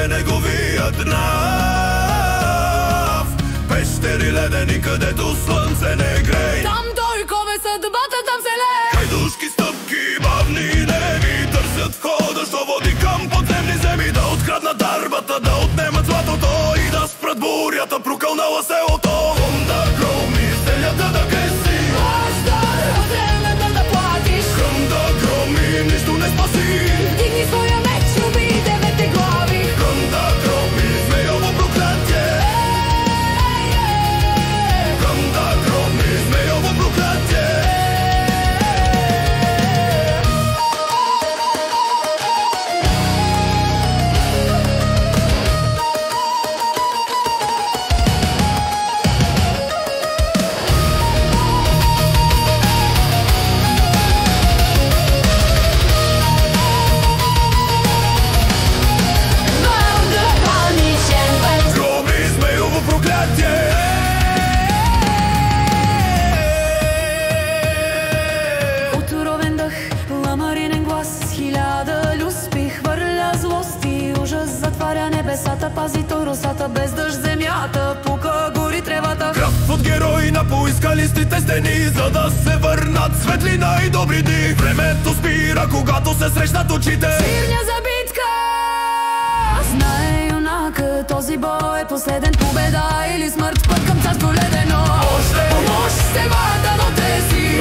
е неговият нрав. Пещери ледени, където слънце не грей. Там той кове съдбата, там се лее. Хайдушки стъпки, бавни и неми, търсят входа, що води към подземни земи. Да откраднат дарбата, да отнемат златото и да спрат бурята, прокълнала селото. Хонда громи, селята да геси. Плаща, времето да платиш. Хонда громи, нищо не спаси. Дигни своя меч, уби девете глави. Хонда громи, змеyoво проклятие. Хонда громи, змеyoво проклятие. Отровен дъх, ламаринен глас, хиляда люспи хвърля злост и ужас, затваря небесата, пази той росата, без дъжд земята, пука гори тревата. Кръв от герои на поискалистите стени, за да се върнат светлина и добри дни. Времето спира, когато се срещнат очите. Сирня за битка, знае юнака, този бой е последен, победа или смърт, път към царско ледено. Още помощ се вада до тези.